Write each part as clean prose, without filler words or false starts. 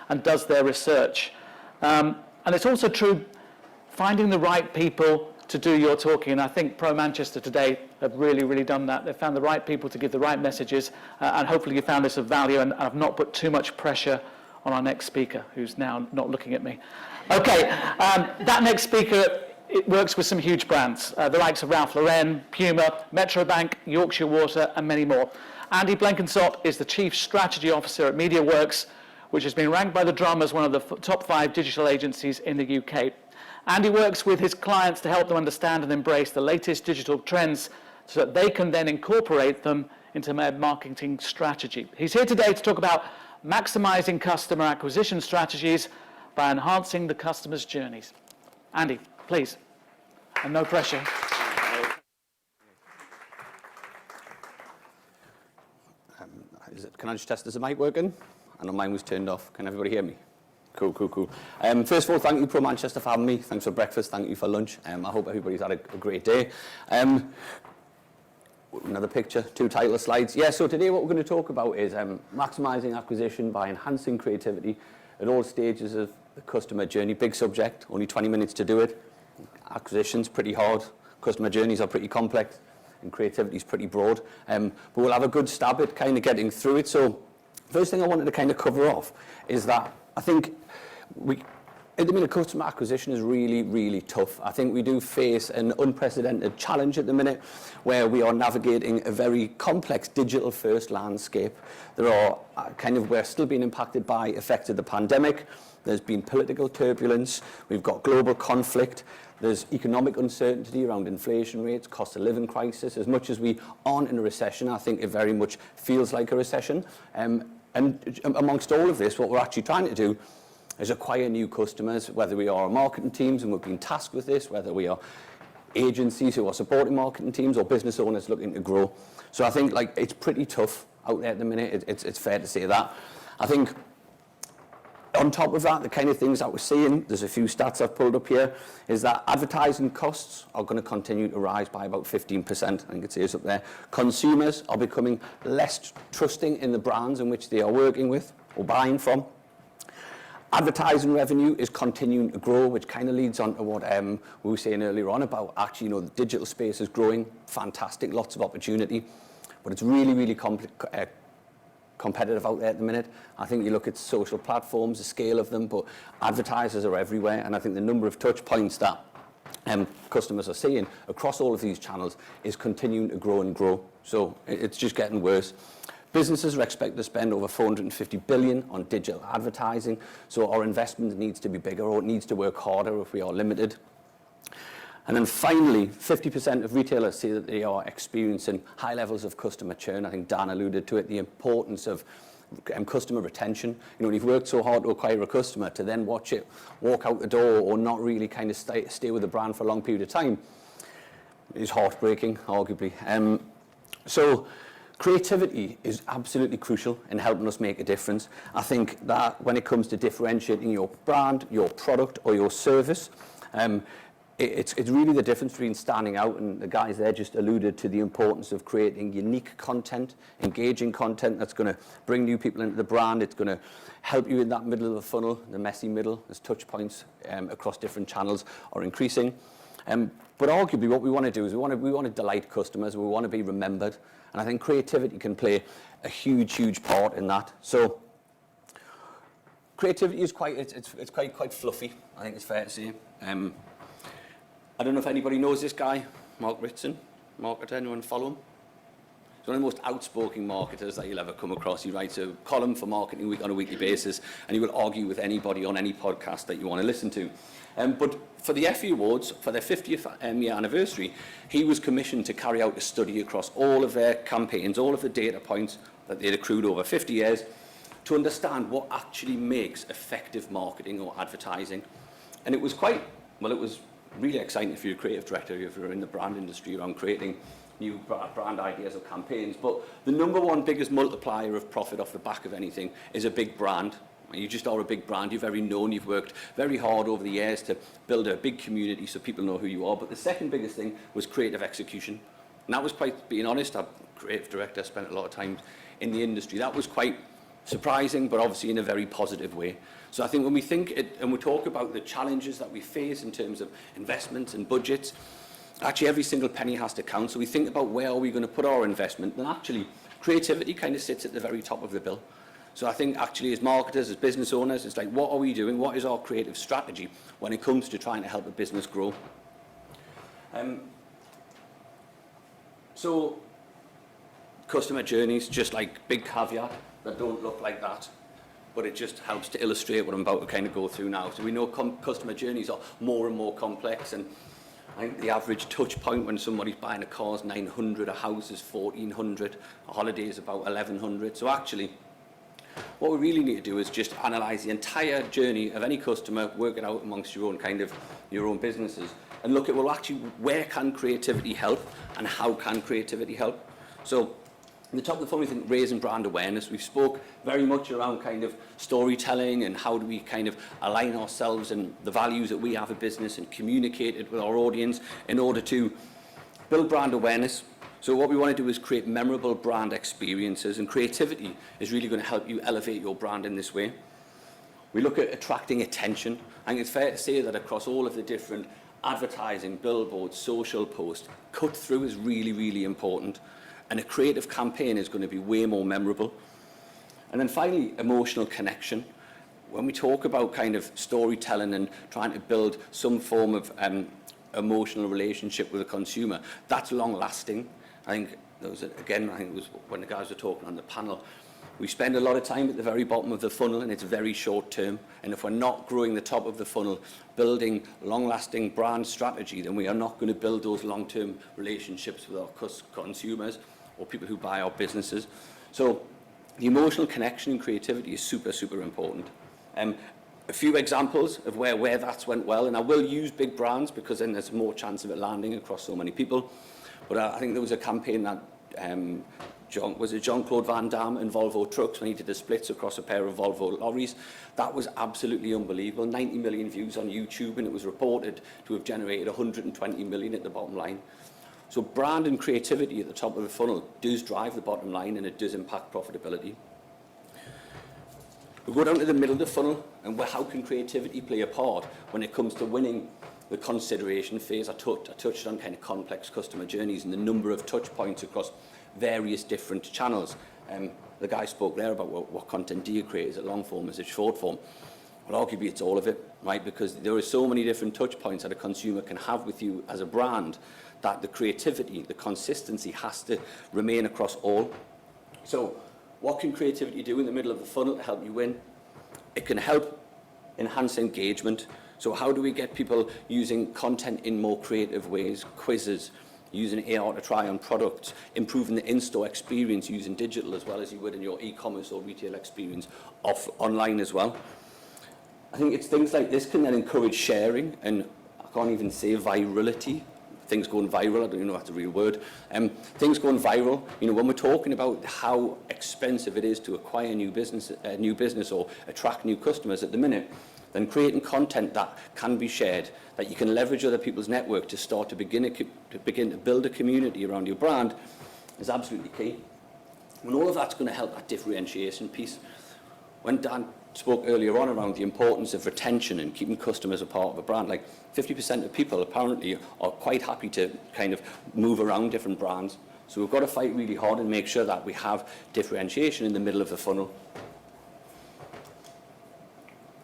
and does their research. And it's also true finding the right people to do your talking, and I think Pro Manchester today have really done that. They've found the right people to give the right messages, and hopefully you found this of value, and I've not put too much pressure on our next speaker, who's now not looking at me. Okay, that next speaker, it works with some huge brands, the likes of Ralph Lauren, Puma, Metro Bank, Yorkshire Water, and many more. Andy Blenkinsop is the Chief Strategy Officer at Mediaworks, which has been ranked by The Drum as one of the top 5 digital agencies in the UK. Andy works with his clients to help them understand and embrace the latest digital trends so that they can then incorporate them into their marketing strategy. He's here today to talk about maximising customer acquisition strategies by enhancing the customer's journeys. Andy, please, and no pressure. Can I just test, is the mic working? I know mine was turned off. Can everybody hear me? Cool. First of all, thank you, Pro Manchester, for having me. Thanks for breakfast. Thank you for lunch. I hope everybody's had a great day. Another picture, 2 title slides. Yeah, so today what we're going to talk about is maximising acquisition by enhancing creativity at all stages of the customer journey. Big subject, only 20 minutes to do it. Acquisition's pretty hard. Customer journeys are pretty complex. And creativity is pretty broad. But we'll have a good stab at kind of getting through it. So first thing I wanted to kind of cover off is that I think at the minute, customer acquisition is really tough. I think we do face an unprecedented challenge at the minute where we are navigating a very complex digital first landscape. We're still being impacted by effects of the pandemic. There's been political turbulence. We've got global conflict. There's economic uncertainty around inflation rates, cost of living crisis. As much as we aren't in a recession, I think it very much feels like a recession. And amongst all of this, what we're actually trying to do is acquire new customers, whether we are marketing teams and we've been tasked with this, whether we are agencies who are supporting marketing teams or business owners looking to grow. So I think it's pretty tough out there at the minute. It's fair to say that. I think on top of that, the kind of things that we're seeing, there's a few stats I've pulled up here, is that advertising costs are going to continue to rise by about 15%. I think it says up there. Consumers are becoming less trusting in the brands in which they are working with or buying from. Advertising revenue is continuing to grow, which kind of leads on to what we were saying earlier on about actually, the digital space is growing, fantastic, lots of opportunity, but it's really competitive out there at the minute. I think you look at social platforms, the scale of them, but advertisers are everywhere, and I think the number of touch points that customers are seeing across all of these channels is continuing to grow and grow. So it's just getting worse. Businesses are expected to spend over 450 billion on digital advertising, so our investment needs to be bigger, or it needs to work harder if we are limited. And then finally, 50% of retailers say that they are experiencing high levels of customer churn. I think Dan alluded to it, the importance of customer retention. When you've worked so hard to acquire a customer, to then watch it walk out the door or not really kind of stay with the brand for a long period of time is heartbreaking, arguably. So creativity is absolutely crucial in helping us make a difference. I think that when it comes to differentiating your brand, your product, or your service, it's really the difference between standing out, and the guys there just alluded to the importance of creating unique content, engaging content that's going to bring new people into the brand. It's going to help you in that middle of the funnel, the messy middle, as touch points across different channels are increasing. But arguably what we want to do is we want to delight customers, we want to be remembered, and I think creativity can play a huge part in that. So creativity is quite fluffy, I think it's fair to say. I don't know if anybody knows this guy, Mark Ritson, marketer. Anyone follow him? He's one of the most outspoken marketers that you'll ever come across. He writes a column for Marketing Week on a weekly basis, and he will argue with anybody on any podcast that you want to listen to. But for the Effie Awards, for their 50th year anniversary, he was commissioned to carry out a study across all of their campaigns, all of the data points that they'd accrued over 50 years, to understand what actually makes effective marketing or advertising. And it was really exciting if you're a creative director, if you're in the brand industry around creating new brand ideas or campaigns. But the number one biggest multiplier of profit off the back of anything is a big brand. You just are a big brand, you're very known, you've worked very hard over the years to build a big community so people know who you are. But the second biggest thing was creative execution. And that was quite, being honest, I'm a creative director, spent a lot of time in the industry. That was quite surprising, but obviously in a very positive way. So I think when we think it, and we talk about the challenges that we face in terms of investments and budgets, actually every single penny has to count. So we think about where are we going to put our investment, and actually creativity kind of sits at the very top of the bill. So I think actually as marketers, as business owners, it's like, what are we doing? What is our creative strategy when it comes to trying to help a business grow? So customer journeys, just like big caveat, that don't look like that, but it just helps to illustrate what I'm about to kind of go through now. So we know customer journeys are more and more complex, and I think the average touch point when somebody's buying a car is 900, a house is 1400, a holiday is about 1100. So actually, what we really need to do is just analyse the entire journey of any customer, work it out amongst your own businesses, and look at, well, actually, where can creativity help and how can creativity help? So in the top of the funnel, we think raising brand awareness. We've spoke very much around kind of storytelling and how do we kind of align ourselves and the values that we have a business and communicate it with our audience in order to build brand awareness. So what we want to do is create memorable brand experiences, and creativity is really going to help you elevate your brand in this way. We look at attracting attention. I think it's fair to say that across all of the different advertising, billboards, social posts, cut through is really, really important. And a creative campaign is going to be way more memorable. And then finally, emotional connection. When we talk about kind of storytelling and trying to build some form of emotional relationship with a consumer, that's long lasting. I think there was, again, I think it was when the guys were talking on the panel, we spend a lot of time at the very bottom of the funnel, and it's very short term. And if we're not growing the top of the funnel, building long-lasting brand strategy, then we are not going to build those long-term relationships with our consumers or people who buy our businesses. So the emotional connection and creativity is super, super important. A few examples of where that's went well, and I will use big brands because then there's more chance of it landing across so many people. But I think there was a campaign that Jean-Claude Van Damme and Volvo Trucks when he did the splits across a pair of Volvo lorries. That was absolutely unbelievable. 90 million views on YouTube, and it was reported to have generated 120 million at the bottom line. So brand and creativity at the top of the funnel does drive the bottom line, and it does impact profitability. We go down to the middle of the funnel, and how can creativity play a part when it comes to winning the consideration phase? I touched on kind of complex customer journeys and the number of touch points across various different channels. The guy spoke there about what content do you create? Is it long form? Is it short form? Well, arguably it's all of it, right? Because there are so many different touch points that a consumer can have with you as a brand that the creativity, the consistency has to remain across all. So what can creativity do in the middle of the funnel to help you win? It can help enhance engagement. So how do we get people using content in more creative ways? Quizzes, using AR to try on products, improving the in-store experience using digital as well as you would in your e-commerce or retail experience online as well. I think it's things like this can then encourage sharing, and I can't even say virality. Things going viral, I don't even know if that's a real word. Things going viral, you know, when we're talking about how expensive it is to acquire new business or attract new customers at the minute, then creating content that can be shared, that you can leverage other people's network to start to begin to build a community around your brand is absolutely key. And all of that's going to help that differentiation piece. When Dan spoke earlier on around the importance of retention and keeping customers a part of a brand, like 50% of people apparently are quite happy to kind of move around different brands. So we've got to fight really hard and make sure that we have differentiation in the middle of the funnel.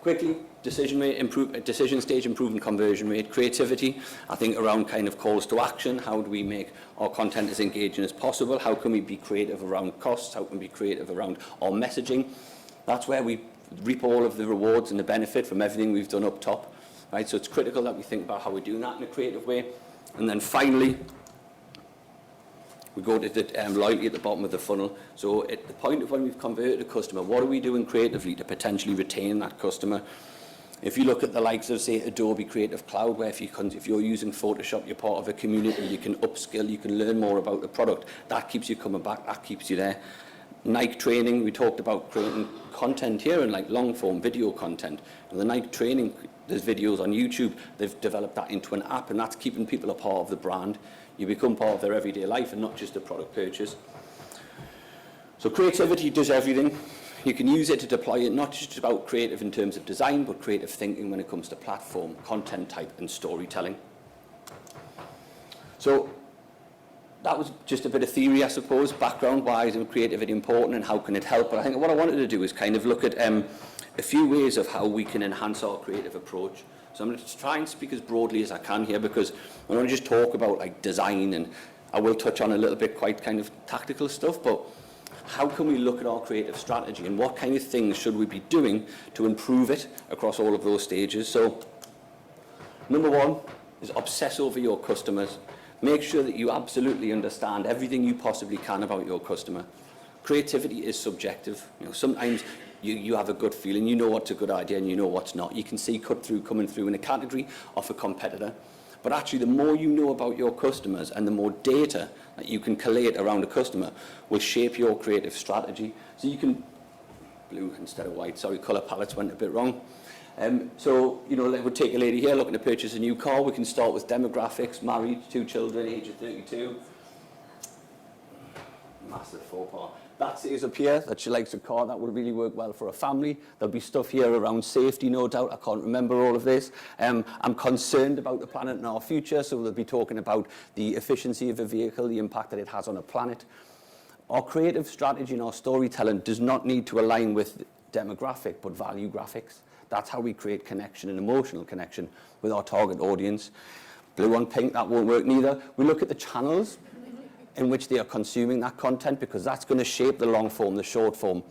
Quickly, decision stage, improving conversion rate, creativity, I think around kind of calls to action. How do we make our content as engaging as possible? How can we be creative around costs? How can we be creative around our messaging? That's where we reap all of the rewards and the benefit from everything we've done up top, right? So it's critical that we think about how we're doing that in a creative way. And then finally, we go to the loyalty at the bottom of the funnel. So at the point of when we've converted a customer, what are we doing creatively to potentially retain that customer? If you look at the likes of, say, Adobe Creative Cloud, where if you're using Photoshop, you're part of a community, you can upskill, you can learn more about the product. That keeps you coming back, that keeps you there. Nike training, we talked about creating content here and like long form video content. And the Nike training, there's videos on YouTube, they've developed that into an app, and that's keeping people a part of the brand. You become part of their everyday life and not just a product purchase. So creativity does everything. You can use it to deploy it, not just about creative in terms of design, but creative thinking when it comes to platform, content type, and storytelling. So that was just a bit of theory, I suppose, background, why is creativity important and how can it help? But I think what I wanted to do is kind of look at a few ways of how we can enhance our creative approach. So I'm going to try and speak as broadly as I can here, because I want to just talk about like design, and I will touch on a little bit quite kind of tactical stuff, but how can we look at our creative strategy and what kind of things should we be doing to improve it across all of those stages? So number one is obsess over your customers. Make sure that you absolutely understand everything you possibly can about your customer. Creativity is subjective. You know, sometimes you have a good feeling, you know what's a good idea and you know what's not. You can see cut through coming through in a category of a competitor. But actually, the more you know about your customers and the more data that you can collate around a customer will shape your creative strategy. So you can, blue instead of white, sorry, colour palettes went a bit wrong. So, you know, we'll take a lady here looking to purchase a new car. We can start with demographics, married, 2 children, age of 32. Massive faux pas. That says up here that she likes a car that would really work well for a family. There'll be stuff here around safety, no doubt. I can't remember all of this. I'm concerned about the planet and our future, so we'll be talking about the efficiency of a vehicle, the impact that it has on a planet. Our creative strategy and our storytelling does not need to align with demographic, but value graphics. That's how we create connection and emotional connection with our target audience. Blue on pink, that won't work neither. We look at the channels in which they are consuming that content, because that's going to shape the long form, the short form.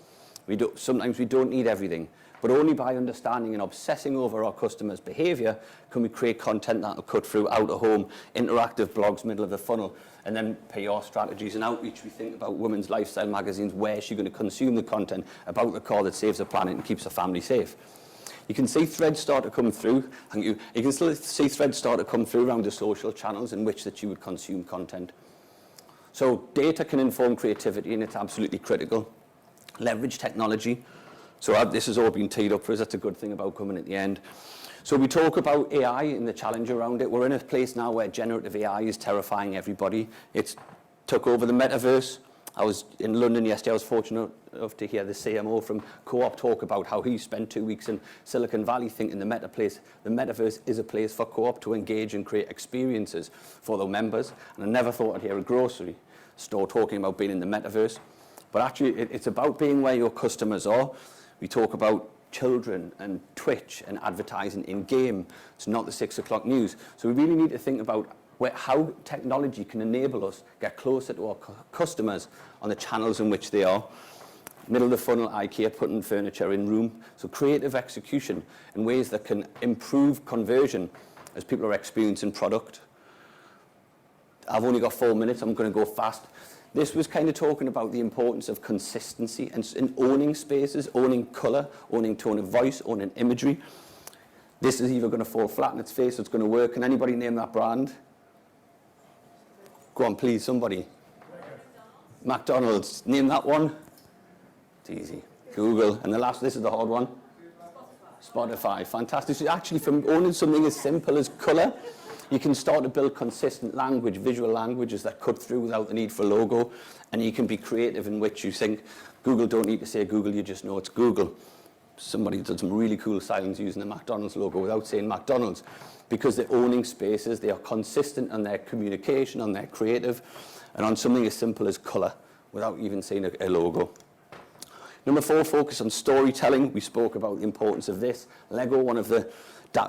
Sometimes we don't need everything, but only by understanding and obsessing over our customers' behavior can we create content that will cut through out of home, interactive blogs, middle of the funnel, and then PR strategies and outreach. We think about women's lifestyle magazines. Where is she going to consume the content about the car that saves the planet and keeps her family safe? You can see threads start to come through. Thank you. You can still see threads start to come through around the social channels in which that you would consume content. So data can inform creativity, and it's absolutely critical. Leverage technology. So this has all been teed up for us. That's a good thing about coming at the end. So we talk about AI and the challenge around it. We're in a place now where generative AI is terrifying everybody. It's took over the metaverse. I was in London yesterday. I was fortunate enough to hear the CMO from Co-op talk about how he spent 2 weeks in Silicon Valley thinking the metaverse is a place for Co-op to engage and create experiences for their members. And I never thought I'd hear a grocery store talking about being in the metaverse. But actually, it's about being where your customers are. We talk about children and Twitch and advertising in-game. It's not the 6 o'clock news. So we really need to think about how technology can enable us get closer to our customers on the channels in which they are. Middle of the funnel, IKEA putting furniture in room. So creative execution in ways that can improve conversion as people are experiencing product. I've only got 4 minutes. I'm going to go fast. This was kind of talking about the importance of consistency and owning spaces, owning colour, owning tone of voice, owning imagery. This is either going to fall flat in its face or it's going to work. Can anybody name that brand? Go on, please, somebody. McDonald's. Name that one. It's easy. Google. And the last, this is the hard one. Spotify. Fantastic. So actually, from owning something as simple as colour, you can start to build consistent language, visual languages that cut through without the need for a logo. And you can be creative in which you think, Google don't need to say Google, you just know it's Google. Somebody did some really cool signs using the McDonald's logo without saying McDonald's, because they're owning spaces, they are consistent on their communication, on their creative, and on something as simple as colour without even saying a logo. Number 4, focus on storytelling. We spoke about the importance of this. Lego,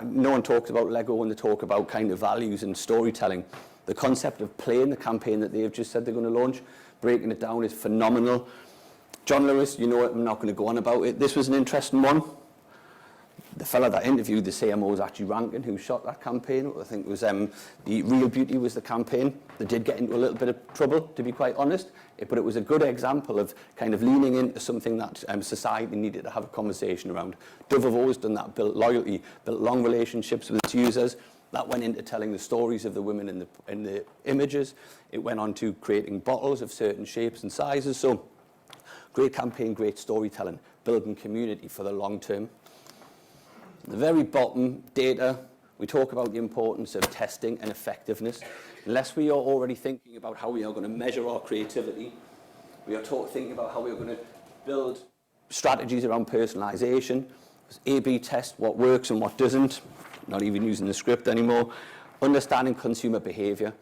no one talks about Lego when they talk about kind of values and storytelling. The concept of playing, the campaign that they've just said they're going to launch, breaking it down is phenomenal. John Lewis, you know it, I'm not going to go on about it. This was an interesting one. The fella that interviewed the CMO was actually Rankin, who shot that campaign. I think it was the Real Beauty was the campaign. They did get into a little bit of trouble, to be quite honest, but it was a good example of kind of leaning into something that society needed to have a conversation around. Dove have always done that, built loyalty, built long relationships with its users. That went into telling the stories of the women in the images. It went on to creating bottles of certain shapes and sizes. So great campaign, great storytelling, building community for the long term. At the very bottom, data, we talk about the importance of testing and effectiveness. Unless we are already thinking about how we are going to measure our creativity, we are thinking about how we are going to build strategies around personalisation, A/B test what works and what doesn't, not even using the script anymore. Understanding consumer behaviour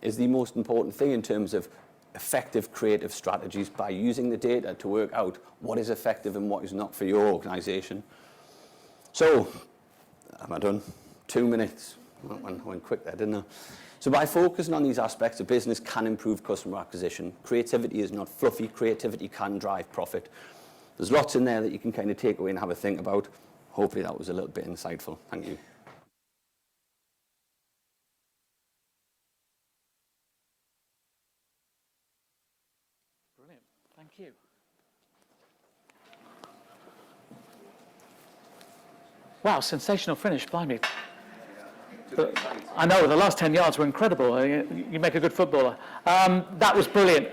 is the most important thing in terms of effective creative strategies, by using the data to work out what is effective and what is not for your organisation. So, am I done? 2 minutes. Went quick there, didn't I? So by focusing on these aspects, a business can improve customer acquisition. Creativity is not fluffy. Creativity can drive profit. There's lots in there that you can kind of take away and have a think about. Hopefully that was a little bit insightful. Thank you. Brilliant. Thank you. Wow, sensational finish, blimey. I know, the last 10 yards were incredible. You make a good footballer. That was brilliant.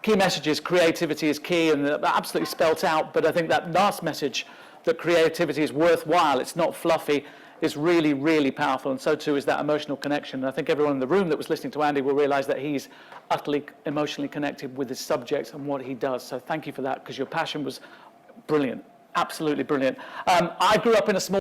Key messages, creativity is key, and absolutely spelt out, but I think that last message, that creativity is worthwhile, it's not fluffy, is really, really powerful, and so too is that emotional connection. And I think everyone in the room that was listening to Andy will realise that he's utterly emotionally connected with his subject and what he does. So thank you for that, because your passion was brilliant, absolutely brilliant. I grew up in a small